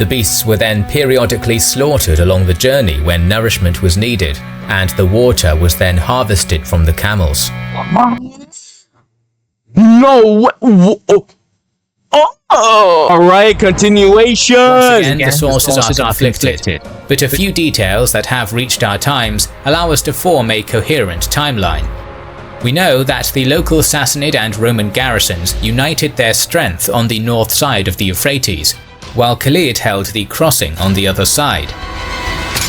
The beasts were then periodically slaughtered along the journey when nourishment was needed, and the water was then harvested from the camels. No, alright, continuation! Once again, the sources are conflicted, but a few details that have reached our times allow us to form a coherent timeline. We know that the local Sassanid and Roman garrisons united their strength on the north side of the Euphrates, while Khalid held the crossing on the other side.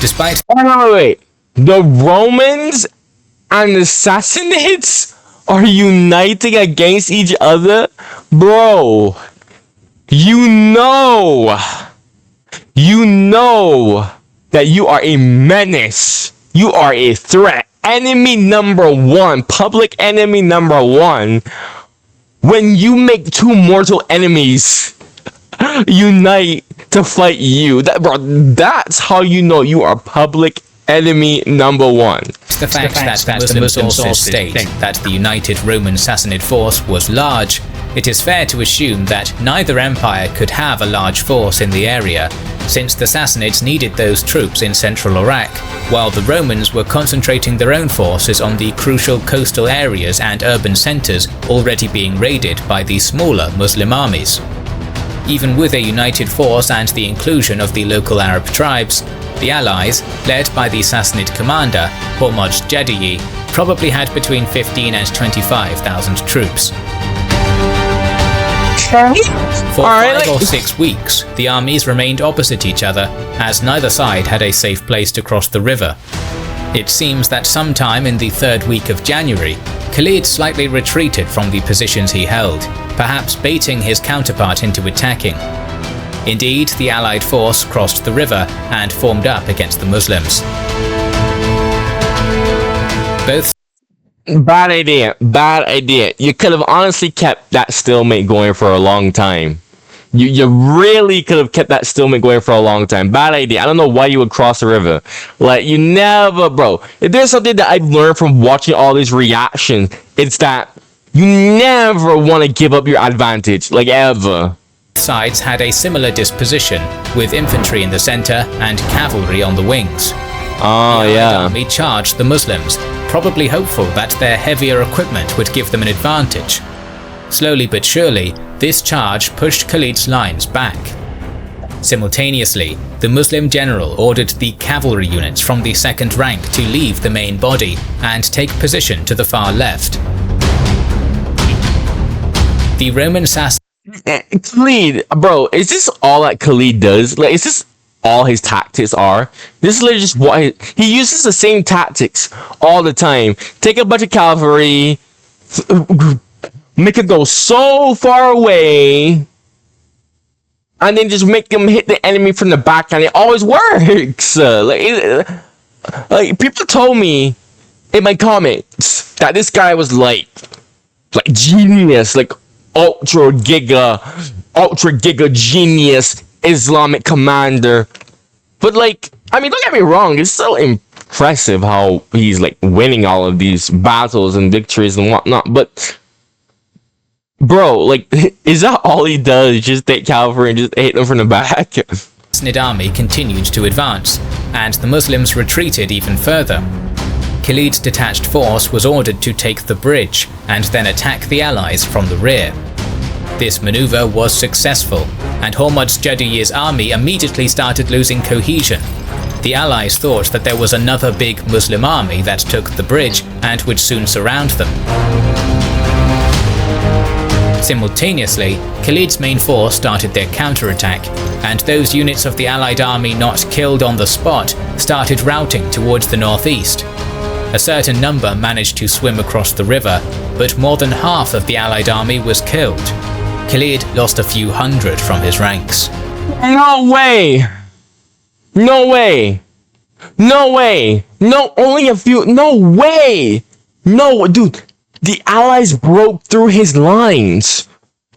Despite— Wait. The Romans and the Sassanids are uniting against each other? Bro, you know that you are a menace. You are a threat. Enemy number one, public enemy number one. When you make two mortal enemies unite to fight you, that's how you know you are public enemy number one. The fact that the Muslim sources state that the united Roman Sassanid force was large, it is fair to assume that neither empire could have a large force in the area, since the Sassanids needed those troops in central Iraq, while the Romans were concentrating their own forces on the crucial coastal areas and urban centres already being raided by the smaller Muslim armies. Even with a united force and the inclusion of the local Arab tribes, the allies, led by the Sassanid commander, Umayyad, probably had between 15 and 25,000 troops. For 5 or 6 weeks, the armies remained opposite each other, as neither side had a safe place to cross the river. It seems that sometime in the 3rd week of January, Khalid slightly retreated from the positions he held, perhaps baiting his counterpart into attacking. Indeed, the allied force crossed the river and formed up against the Muslims. Both— Bad idea. You could have honestly kept that stalemate going for a long time. You really could have kept that stalemate going for a long time. Bad idea. I don't know why you would cross the river. Like, you never, bro. If there's something that I've learned from watching all these reactions, it's that you never want to give up your advantage, like ever. Sides had a similar disposition, with infantry in the center and cavalry on the wings. Oh, the yeah. army charged the Muslims, probably hopeful that their heavier equipment would give them an advantage. Slowly but surely, this charge pushed Khalid's lines back. Simultaneously, the Muslim general ordered the cavalry units from the second rank to leave the main body and take position to the far left. The Roman Khalid, bro, is this all that Khalid does? Like, is this all his tactics are? This is literally just what he uses the same tactics all the time. Take a bunch of cavalry, make it go so far away, and then just make them hit the enemy from the back, and it always works. Like people told me in my comments that this guy was like genius, like ultra giga genius Islamic commander. But like, I mean, don't get me wrong, it's so impressive how he's like winning all of these battles and victories and whatnot. But bro, like, is that all he does? Just take cavalry and just hit them from the back? The Sassanid army continued to advance, and the Muslims retreated even further. Khalid's detached force was ordered to take the bridge and then attack the allies from the rear. This maneuver was successful, and Umayyads' army immediately started losing cohesion. The allies thought that there was another big Muslim army that took the bridge and would soon surround them. Simultaneously, Khalid's main force started their counterattack, and those units of the allied army not killed on the spot started routing towards the northeast. A certain number managed to swim across the river, but more than half of the allied army was killed. Khalid lost a few hundred from his ranks. No way! No way! No way! No, only a few. No way! No, dude. The allies broke through his lines.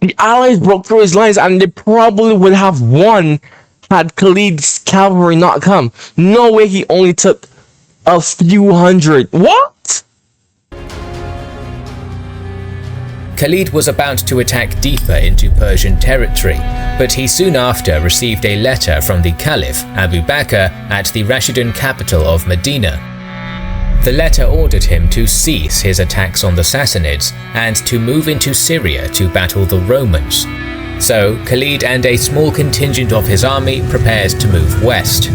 The allies broke through his lines, and they probably would have won had Khalid's cavalry not come. No way he only took a few hundred. What? Khalid was about to attack deeper into Persian territory, but he soon after received a letter from the Caliph Abu Bakr at the Rashidun capital of Medina. The letter ordered him to cease his attacks on the Sassanids and to move into Syria to battle the Romans. So Khalid and a small contingent of his army prepared to move west.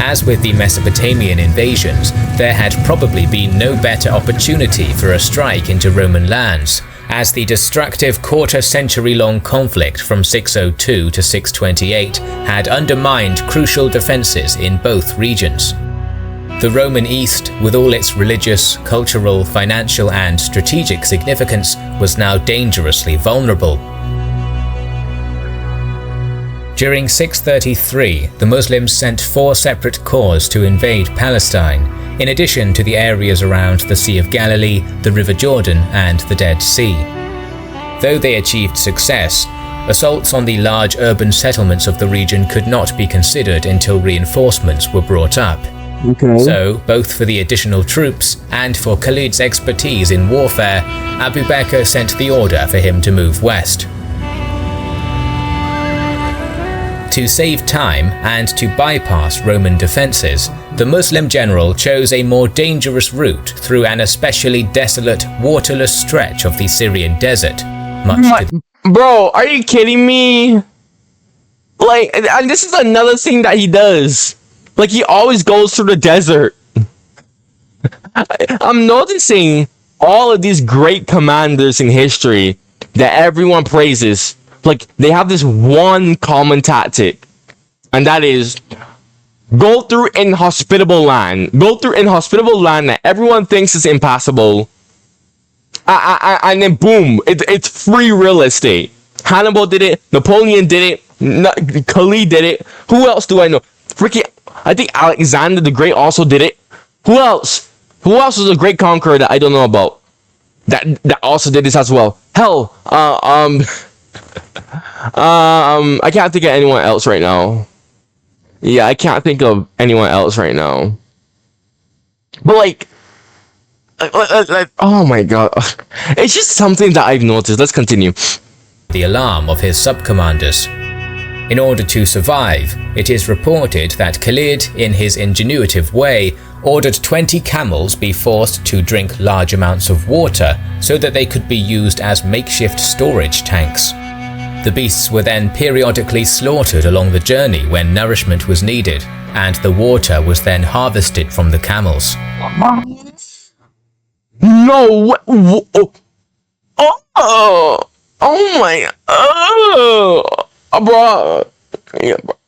As with the Mesopotamian invasions, there had probably been no better opportunity for a strike into Roman lands, as the destructive quarter-century-long conflict from 602 to 628 had undermined crucial defences in both regions. The Roman East, with all its religious, cultural, financial and strategic significance, was now dangerously vulnerable. During 633, the Muslims sent 4 separate corps to invade Palestine, in addition to the areas around the Sea of Galilee, the River Jordan and the Dead Sea. Though they achieved success, assaults on the large urban settlements of the region could not be considered until reinforcements were brought up. Okay. So, both for the additional troops and for Khalid's expertise in warfare, Abu Bakr sent the order for him to move west. To save time and to bypass Roman defences, the Muslim general chose a more dangerous route through an especially desolate, waterless stretch of the Syrian desert. Bro, are you kidding me? Like, and this is another thing that he does. Like, he always goes through the desert. I'm noticing all of these great commanders in history that everyone praises. Like, they have this one common tactic, and that is go through inhospitable land. Go through inhospitable land that everyone thinks is impassable, and then boom, it's free real estate. Hannibal did it. Napoleon did it. Khalid did it. Who else do I know? I think Alexander the Great also did it. Who else? Who else was a great conqueror that I don't know about? That also did this as well. Hell, I can't think of anyone else right now. Yeah, I can't think of anyone else right now. But like, oh my god, it's just something that I've noticed. Let's continue. The alarm of his sub-commanders. In order to survive, it is reported that Khalid, in his ingenuitive way, ordered 20 camels be forced to drink large amounts of water so that they could be used as makeshift storage tanks. The beasts were then periodically slaughtered along the journey when nourishment was needed, and the water was then harvested from the camels. No, oh my, bro,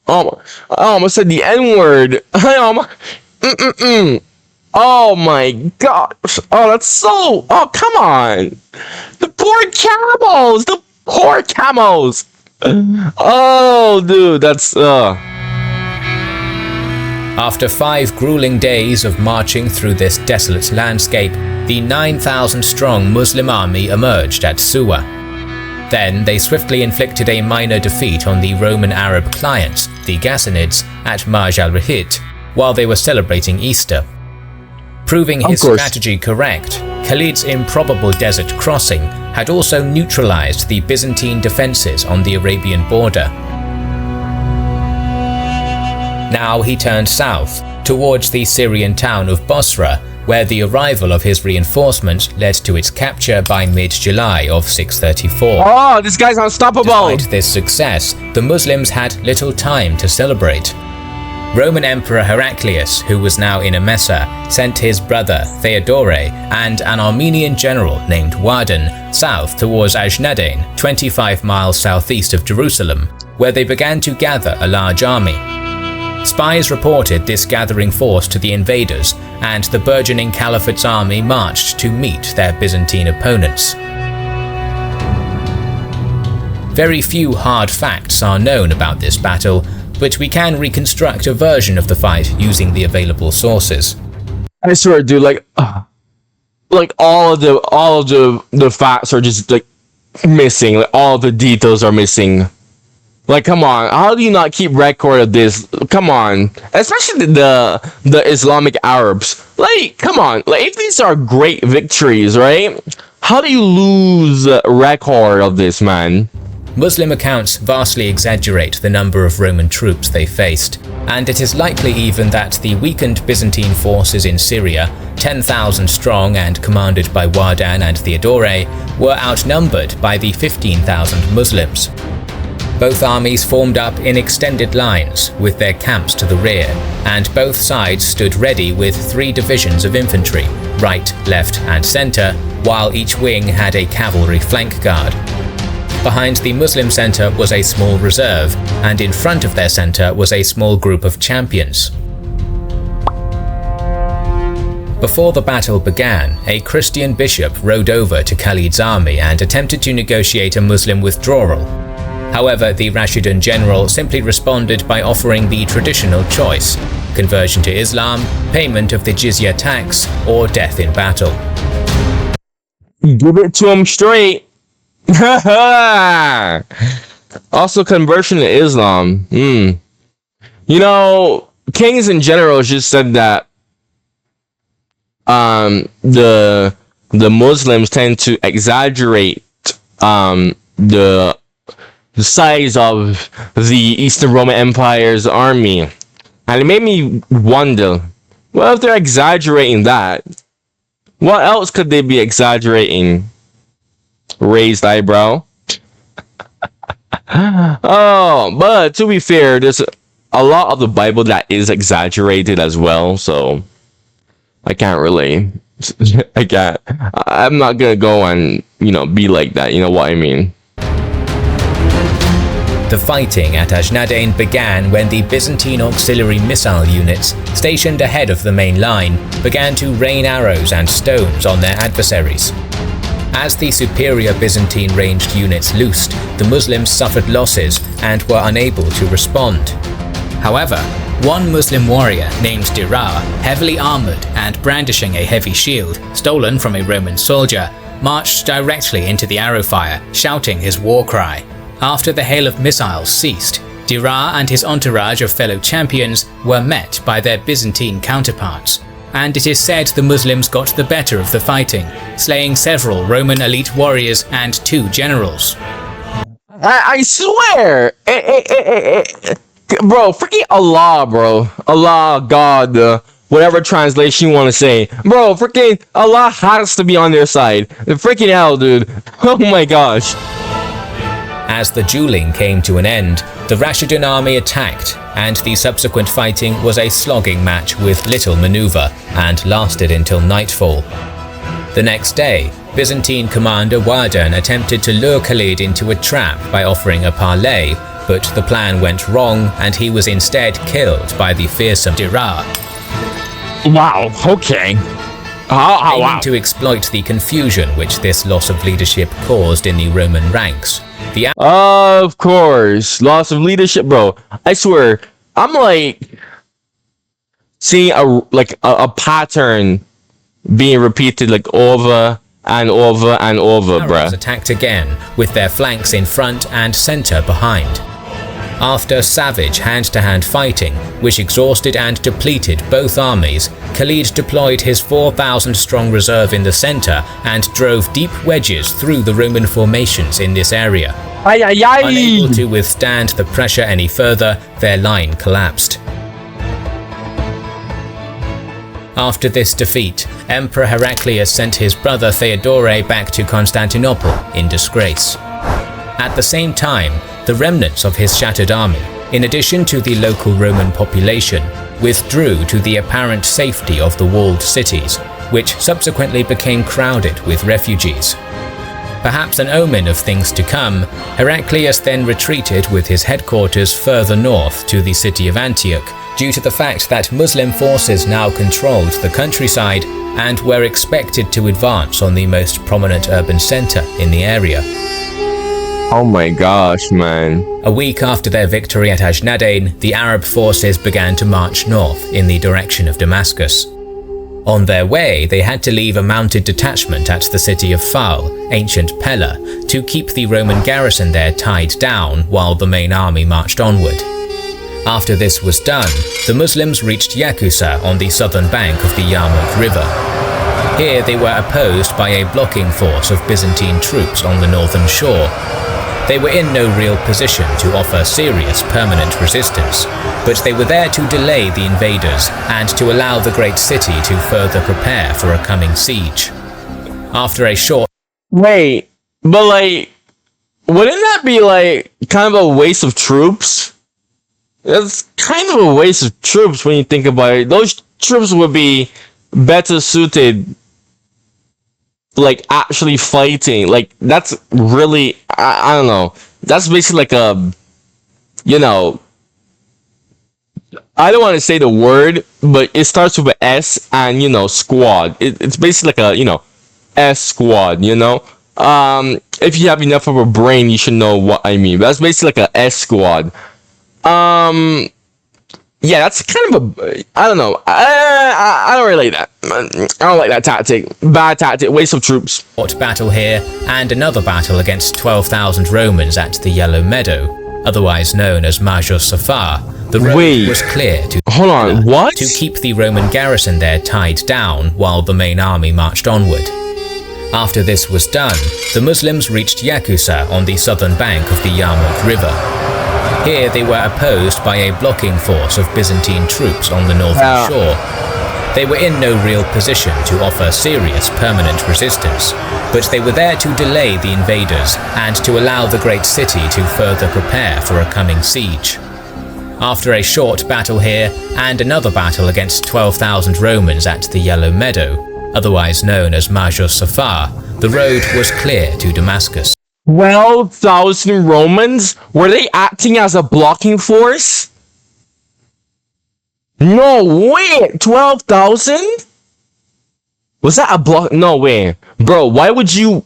I almost said the N-word. Oh my gosh, that's so, come on, the poor camels, oh dude, that's, After 5 grueling days of marching through this desolate landscape, the 9,000-strong Muslim army emerged at Suwa. Then they swiftly inflicted a minor defeat on the Roman Arab clients, the Ghassanids, at Marj al-Rahit, while they were celebrating Easter. Proving his strategy correct, Khalid's improbable desert crossing had also neutralized the Byzantine defenses on the Arabian border. Now he turned south, towards the Syrian town of Bosra, where the arrival of his reinforcements led to its capture by mid-July of 634. Oh, this guy's unstoppable! Despite this success, the Muslims had little time to celebrate. Roman Emperor Heraclius, who was now in Emesa, sent his brother Theodore and an Armenian general named Wardan south towards Ajnadayn, 25 miles southeast of Jerusalem, where they began to gather a large army. Spies reported this gathering force to the invaders, and the burgeoning Caliphate's army marched to meet their Byzantine opponents. Very few hard facts are known about this battle, but we can reconstruct a version of the fight using the available sources. I swear, dude, like all of the facts are just like missing. Like all of the details are missing. Like, come on, how do you not keep record of this? Come on, especially the Islamic Arabs. Like, come on, like if these are great victories, right? How do you lose record of this, man? Muslim accounts vastly exaggerate the number of Roman troops they faced, and it is likely even that the weakened Byzantine forces in Syria, 10,000 strong and commanded by Wardan and Theodore, were outnumbered by the 15,000 Muslims. Both armies formed up in extended lines, with their camps to the rear, and both sides stood ready with 3 divisions of infantry, right, left and centre, while each wing had a cavalry flank guard. Behind the Muslim centre was a small reserve, and in front of their centre was a small group of champions. Before the battle began, a Christian bishop rode over to Khalid's army and attempted to negotiate a Muslim withdrawal. However, the Rashidun general simply responded by offering the traditional choice: conversion to Islam, payment of the jizya tax, or death in battle. Give it to him straight. Also, conversion to Islam. You know, kings in general just said that the Muslims tend to exaggerate the size of the Eastern Roman Empire's army, and it made me wonder, well, if they're exaggerating that, what else could they be exaggerating? Raised eyebrow. Oh, but to be fair, there's a lot of the Bible that is exaggerated as well, so I can't really. I'm not gonna go and, be like that, you know what I mean? The fighting at Ajnadayn began when the Byzantine auxiliary missile units, stationed ahead of the main line, began to rain arrows and stones on their adversaries. As the superior Byzantine ranged units loosed, the Muslims suffered losses and were unable to respond. However, one Muslim warrior named Dirar, heavily armoured and brandishing a heavy shield, stolen from a Roman soldier, marched directly into the arrow fire, shouting his war cry. After the hail of missiles ceased, Dirar and his entourage of fellow champions were met by their Byzantine counterparts, and it is said the Muslims got the better of the fighting, slaying several Roman elite warriors and 2 generals. I swear! Bro, freaking Allah, bro. Allah, God, whatever translation you want to say. Bro, freaking Allah has to be on their side. Freaking hell, dude. Oh my gosh. As the dueling came to an end, the Rashidun army attacked, and the subsequent fighting was a slogging match with little maneuver and lasted until nightfall. The next day, Byzantine commander Wardan attempted to lure Khalid into a trap by offering a parley, but the plan went wrong and he was instead killed by the fearsome Dirar. Wow, okay. Aiming to exploit the confusion which this loss of leadership caused in the Roman ranks, of course, loss of leadership, bro. I swear, I'm like seeing a pattern being repeated like over and over and over, bruh. Attacked again with their flanks in front and center behind. After savage hand-to-hand fighting, which exhausted and depleted both armies, Khalid deployed his 4,000-strong reserve in the center and drove deep wedges through the Roman formations in this area. Unable to withstand the pressure any further, their line collapsed. After this defeat, Emperor Heraclius sent his brother Theodore back to Constantinople in disgrace. At the same time, the remnants of his shattered army, in addition to the local Roman population, withdrew to the apparent safety of the walled cities, which subsequently became crowded with refugees. Perhaps an omen of things to come, Heraclius then retreated with his headquarters further north to the city of Antioch, due to the fact that Muslim forces now controlled the countryside and were expected to advance on the most prominent urban center in the area. Oh my gosh, man. A week after their victory at Ajnadayn, the Arab forces began to march north in the direction of Damascus. On their way, they had to leave a mounted detachment at the city of Fal, ancient Pella, to keep the Roman garrison there tied down while the main army marched onward. After this was done, the Muslims reached Yakusa on the southern bank of the Yarmouk River. Here they were opposed by a blocking force of Byzantine troops on the northern shore. They were in no real position to offer serious permanent resistance, but they were there to delay the invaders and to allow the great city to further prepare for a coming siege. After a short... Wait, but like, wouldn't that be like kind of a waste of troops? That's kind of a waste of troops when you think about it. Those troops would be better suited, like actually fighting. Like that's really, I don't know. That's basically like a, you know, I don't want to say the word, but it starts with an S and, you know, squad. It's basically like a, you know, S squad, you know. If you have enough of a brain, you should know what I mean. But that's basically like a S squad. Yeah, that's kind of a, I don't know. I don't really like that. I don't like that tactic. Bad tactic, waste of troops. Battle here, and another battle against 12,000 Romans at the Yellow Meadow, otherwise known as Major Safar. The road was clear to to keep the Roman garrison there tied down while the main army marched onward. After this was done, the Muslims reached Yakusa on the southern bank of the Yarmouk River. Here they were opposed by a blocking force of Byzantine troops on the northern shore. They were in no real position to offer serious permanent resistance, but they were there to delay the invaders and to allow the great city to further prepare for a coming siege. After a short battle here, and another battle against 12,000 Romans at the Yellow Meadow, otherwise known as Major Safar, the road was clear to Damascus. 12,000 Romans? Were they acting as a blocking force? No way! 12,000? Was that a block? No way. Bro, why would you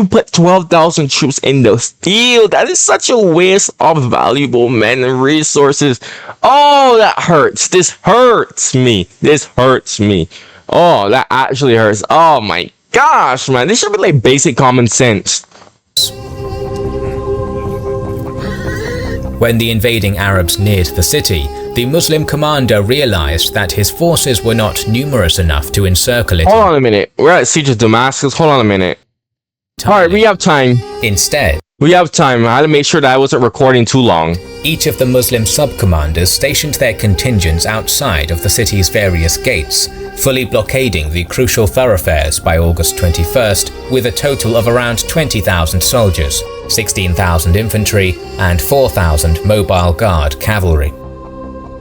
put 12,000 troops in the field? That is such a waste of valuable men and resources. Oh, that hurts. This hurts me. This hurts me. Oh, that actually hurts. Oh my gosh, man. This should be like basic common sense. When the invading Arabs neared the city, the Muslim commander realized that his forces were not numerous enough to encircle it. Hold on a minute. We're at Siege of Damascus. Hold on a minute. Alright, we have time. Instead, we have time. I had to make sure that I wasn't recording too long. Each of the Muslim sub-commanders stationed their contingents outside of the city's various gates, fully blockading the crucial thoroughfares by August 21st, with a total of around 20,000 soldiers, 16,000 infantry, and 4,000 mobile guard cavalry.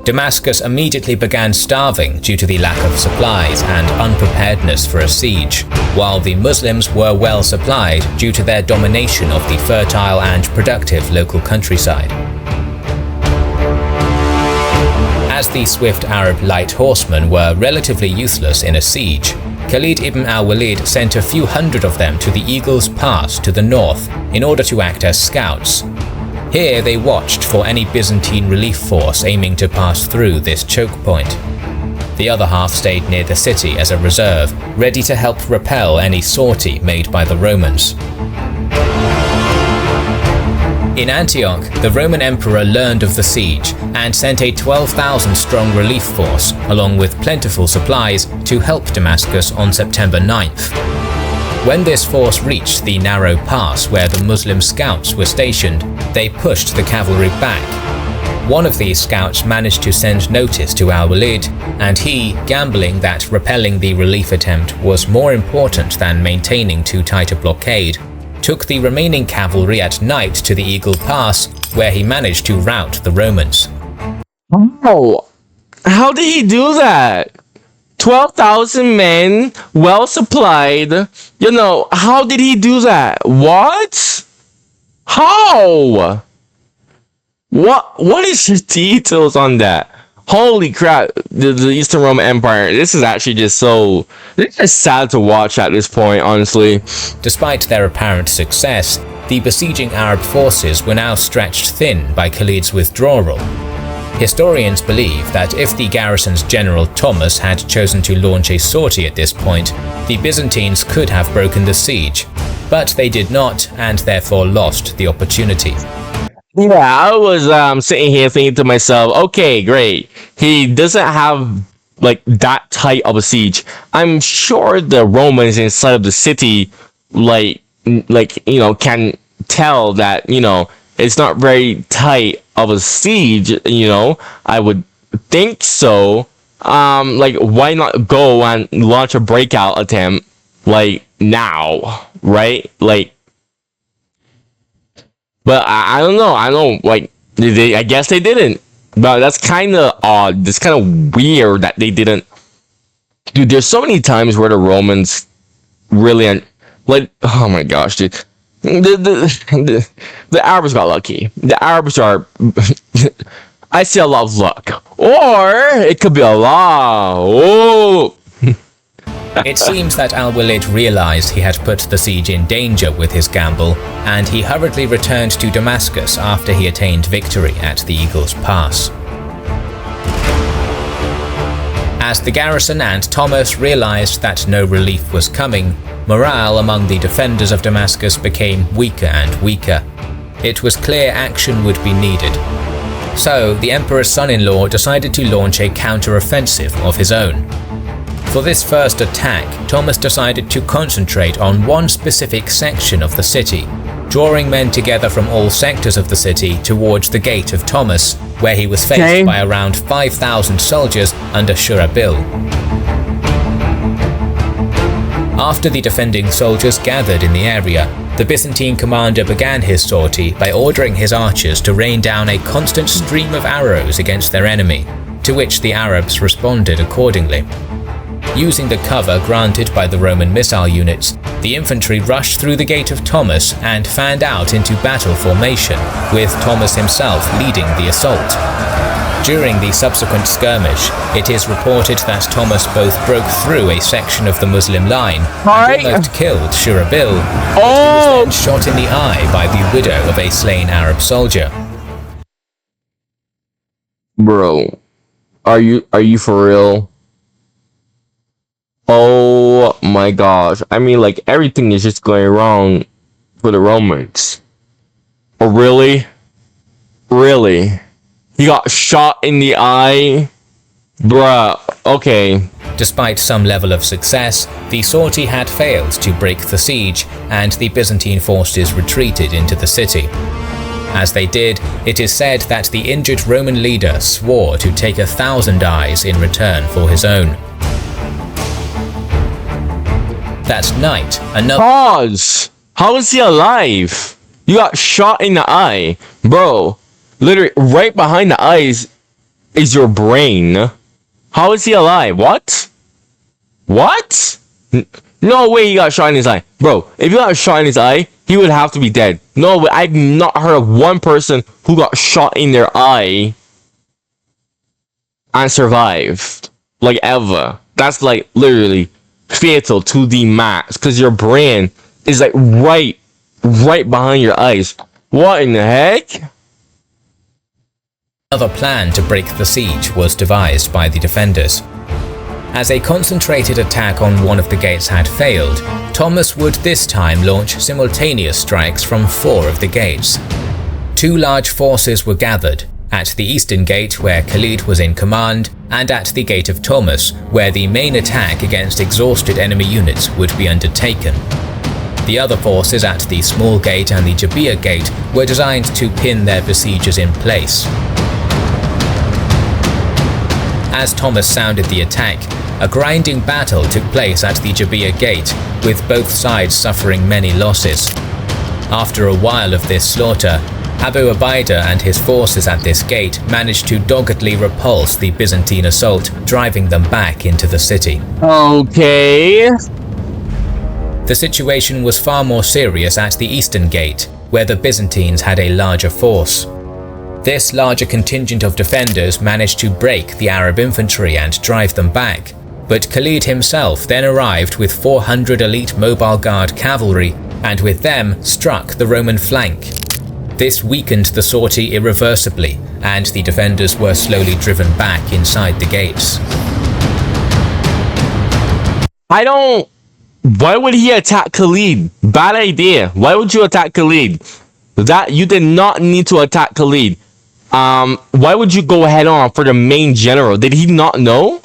Damascus immediately began starving due to the lack of supplies and unpreparedness for a siege, while the Muslims were well supplied due to their domination of the fertile and productive local countryside. As the swift Arab light horsemen were relatively useless in a siege, Khalid ibn al-Walid sent a few hundred of them to the Eagle's Pass to the north in order to act as scouts. Here they watched for any Byzantine relief force aiming to pass through this choke point. The other half stayed near the city as a reserve, ready to help repel any sortie made by the Romans. In Antioch, the Roman emperor learned of the siege and sent a 12,000-strong relief force, along with plentiful supplies, to help Damascus on September 9th. When this force reached the narrow pass where the Muslim scouts were stationed, they pushed the cavalry back. One of these scouts managed to send notice to al-Walid, and he, gambling that repelling the relief attempt was more important than maintaining too tight a blockade, took the remaining cavalry at night to the Eagle Pass, where he managed to rout the Romans. Oh, how did he do that? 12,000 men, well supplied. You know, how did he do that? What? How? What is the details on that? Holy crap, the Eastern Roman Empire, this is actually just so... It's just sad to watch at this point, honestly. Despite their apparent success, the besieging Arab forces were now stretched thin by Khalid's withdrawal. Historians believe that if the garrison's general Thomas had chosen to launch a sortie at this point, the Byzantines could have broken the siege, but they did not and therefore lost the opportunity. Yeah, I was sitting here thinking to myself, okay, great. He doesn't have like that tight of a siege. I'm sure the Romans inside of the city, can tell that it's not very tight of a siege. I would think so. Why not go and launch a breakout attempt now, right? But I don't know. I don't know. I guess they didn't. But that's kind of odd. It's kind of weird that they didn't. Dude, there's so many times where the Romans really oh my gosh, dude. The Arabs got lucky. The Arabs are. I see a lot of luck, or it could be Allah. Oh. It seems that Al-Walid realized he had put the siege in danger with his gamble, and he hurriedly returned to Damascus after he attained victory at the Eagle's Pass. As the garrison and Thomas realized that no relief was coming, morale among the defenders of Damascus became weaker and weaker. It was clear action would be needed. So, the Emperor's son-in-law decided to launch a counter-offensive of his own. For this first attack, Thomas decided to concentrate on one specific section of the city, drawing men together from all sectors of the city towards the Gate of Thomas, where he was faced by around 5,000 soldiers under Shurabil. After the defending soldiers gathered in the area, the Byzantine commander began his sortie by ordering his archers to rain down a constant stream of arrows against their enemy, to which the Arabs responded accordingly. Using the cover granted by the Roman missile units, the infantry rushed through the Gate of Thomas and fanned out into battle formation, with Thomas himself leading the assault. During the subsequent skirmish, it is reported that Thomas both broke through a section of the Muslim line and almost killed Shurabil, but he was then shot in the eye by the widow of a slain Arab soldier. Bro, are you for real? Oh my gosh. I mean, everything is just going wrong for the Romans. Oh, really? Really? He got shot in the eye? Bruh, okay. Despite some level of success, the sortie had failed to break the siege, and the Byzantine forces retreated into the city. As they did, it is said that the injured Roman leader swore to take 1,000 eyes in return for his own. That night, another— Pause! How is he alive? You got shot in the eye. Bro, literally, right behind the eyes is your brain. How is he alive? What? What? No way he got shot in his eye. Bro, if you got shot in his eye, he would have to be dead. No way, I've not heard of one person who got shot in their eye and survived. Ever. That's literally fatal to the max, because your brain is right behind your eyes. What in the heck? Another plan to break the siege was devised by the defenders. As a concentrated attack on one of the gates had failed, Thomas would this time launch simultaneous strikes from 4 of the gates. 2 large forces were gathered, at the eastern gate where Khalid was in command, and at the Gate of Thomas, where the main attack against exhausted enemy units would be undertaken. The other forces at the small gate and the Jabiyah gate were designed to pin their besiegers in place. As Thomas sounded the attack, a grinding battle took place at the Jabiyah gate, with both sides suffering many losses. After a while of this slaughter, Abu Ubaidah and his forces at this gate managed to doggedly repulse the Byzantine assault, driving them back into the city. Okay. The situation was far more serious at the eastern gate, where the Byzantines had a larger force. This larger contingent of defenders managed to break the Arab infantry and drive them back, but Khalid himself then arrived with 400 elite mobile guard cavalry, and with them struck the Roman flank. This weakened the sortie irreversibly, and the defenders were slowly driven back inside the gates. Why would he attack Khalid? Bad idea. Why would you attack Khalid? You did not need to attack Khalid. Why would you go head on for the main general? Did he not know?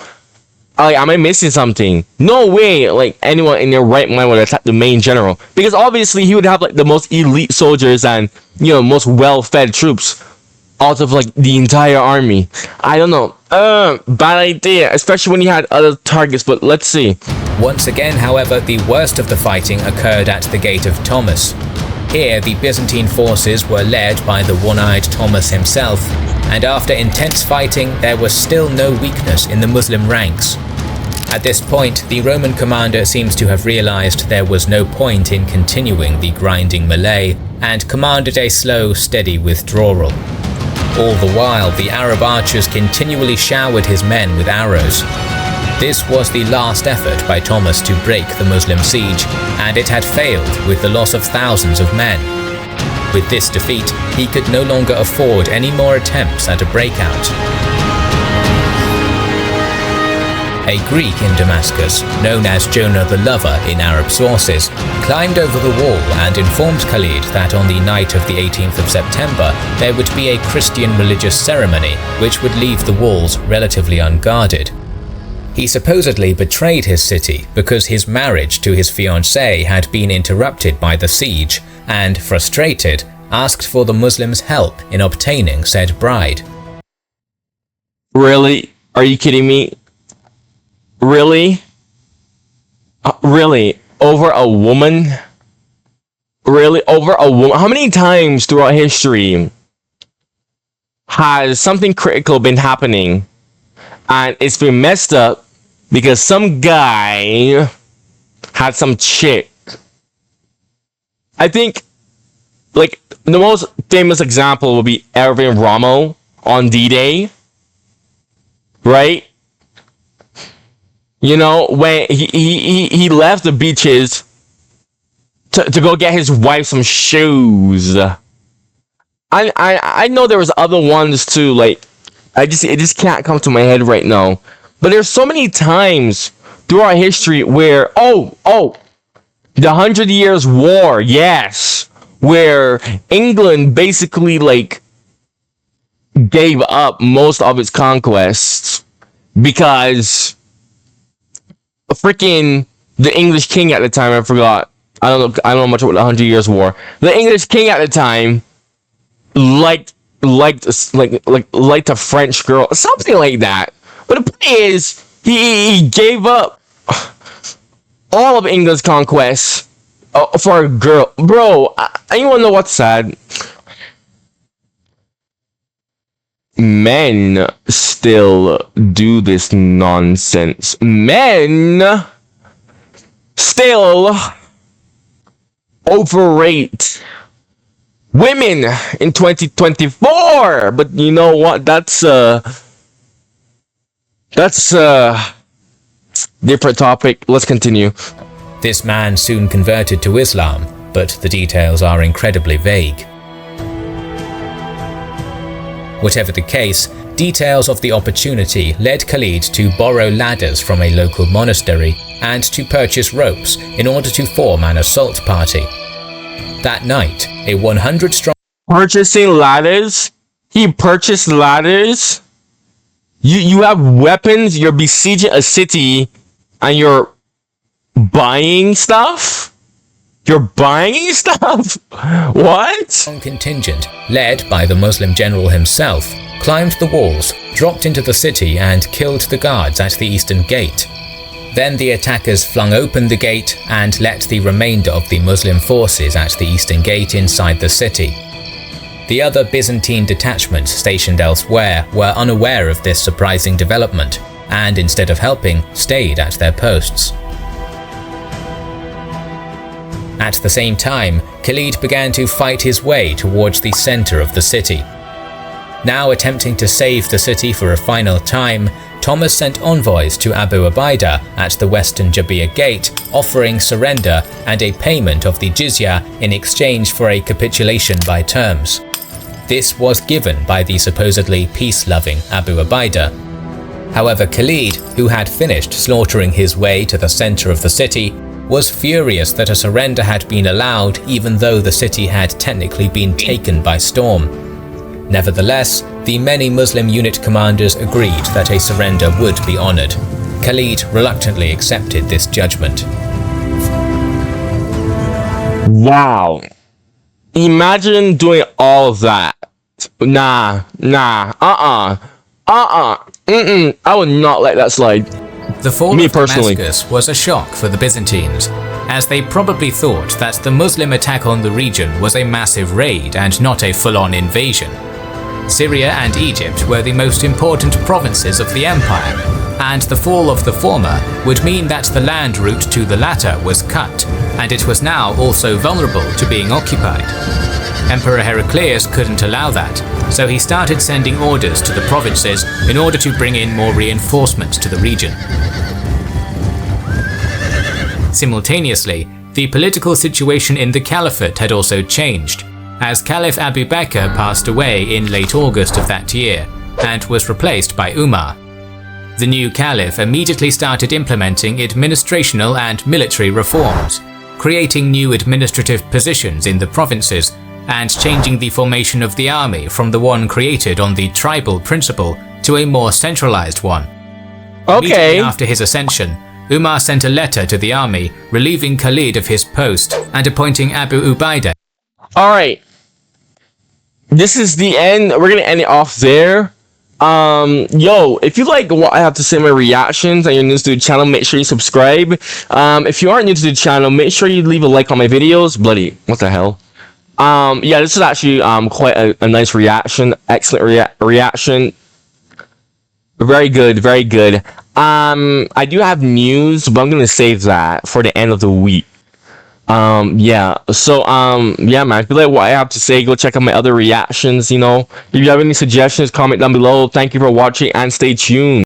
am I missing something? No way, like, anyone in their right mind would attack the main general. Because obviously he would have, like, the most elite soldiers and, you know, most well-fed troops out of, like, the entire army. I don't know. Bad idea, especially when he had other targets, but let's see. Once again, however, the worst of the fighting occurred at the Gate of Thomas. Here, the Byzantine forces were led by the one-eyed Thomas himself, and after intense fighting, there was still no weakness in the Muslim ranks. At this point, the Roman commander seems to have realized there was no point in continuing the grinding melee, and commanded a slow, steady withdrawal. All the while, the Arab archers continually showered his men with arrows. This was the last effort by Thomas to break the Muslim siege, and it had failed with the loss of thousands of men. With this defeat, he could no longer afford any more attempts at a breakout. A Greek in Damascus, known as Jonah the Lover in Arab sources, climbed over the wall and informed Khalid that on the night of the 18th of September there would be a Christian religious ceremony which would leave the walls relatively unguarded. He supposedly betrayed his city because his marriage to his fiancée had been interrupted by the siege and, frustrated, asked for the Muslims' help in obtaining said bride. Really? Are you kidding me? Really? Really? Over a woman? Really? Over a woman? How many times throughout history has something critical been happening and it's been messed up because some guy had some chick? I think, like, the most famous example would be Erwin Rommel on D-Day, right? You know, when he left the beaches to go get his wife some shoes. I know there was other ones too, like, it just can't come to my head right now. But there's so many times throughout history where the 100 Years' War, yes, where England basically, like, gave up most of its conquests because freaking the English king at the time, I forgot. I don't know much about the 100 Years' War. The English king at the time liked a French girl, something like that. But the point is, he gave up all of England's conquests for a girl. Bro, you wanna know what's sad? Men still do this nonsense. Men still overrate women in 2024. But you know what? That's a different topic. Let's continue. This man soon converted to Islam, but the details are incredibly vague. Whatever the case, details of the opportunity led Khalid to borrow ladders from a local monastery and to purchase ropes in order to form an assault party. That night, a 100-strong... Purchasing ladders? He purchased ladders? You have weapons, you're besieging a city, and you're buying stuff? You're buying stuff? What? A contingent, led by the Muslim general himself, climbed the walls, dropped into the city and killed the guards at the eastern gate. Then the attackers flung open the gate and let the remainder of the Muslim forces at the eastern gate inside the city. The other Byzantine detachments stationed elsewhere were unaware of this surprising development and, instead of helping, stayed at their posts. At the same time, Khalid began to fight his way towards the center of the city. Now attempting to save the city for a final time, Thomas sent envoys to Abu Ubaidah at the western Jabiyah gate, offering surrender and a payment of the jizya in exchange for a capitulation by terms. This was given by the supposedly peace-loving Abu Ubaidah. However, Khalid, who had finished slaughtering his way to the center of the city, was furious that a surrender had been allowed even though the city had technically been taken by storm. Nevertheless, the many Muslim unit commanders agreed that a surrender would be honored. Khalid reluctantly accepted this judgment. Wow. Imagine doing all of that. I would not let that slide. The fall of Damascus was a shock for the Byzantines, as they probably thought that the Muslim attack on the region was a massive raid and not a full-on invasion. Syria and Egypt were the most important provinces of the empire, and the fall of the former would mean that the land route to the latter was cut, and it was now also vulnerable to being occupied. Emperor Heraclius couldn't allow that, so he started sending orders to the provinces in order to bring in more reinforcements to the region. Simultaneously, the political situation in the Caliphate had also changed, as Caliph Abu Bakr passed away in late August of that year and was replaced by Umar. The new Caliph immediately started implementing administrational and military reforms, creating new administrative positions in the provinces and changing the formation of the army from the one created on the tribal principle to a more centralized one. Immediately after his ascension, Umar sent a letter to the army relieving Khalid of his post and appointing Abu Ubaidah. Alright. This is the end. We're gonna end it off there. Yo, if you like what I have to say, my reactions, and you're new to the channel, make sure you subscribe. If you aren't new to the channel, make sure you leave a like on my videos. Bloody, what the hell? Yeah, this is actually quite a nice reaction. Excellent reaction. Very good, very good. I do have news, but I'm gonna save that for the end of the week. Yeah, so yeah, man, if you like what I have to say, go check out my other reactions. You know, if you have any suggestions, comment down below. Thank you for watching and stay tuned.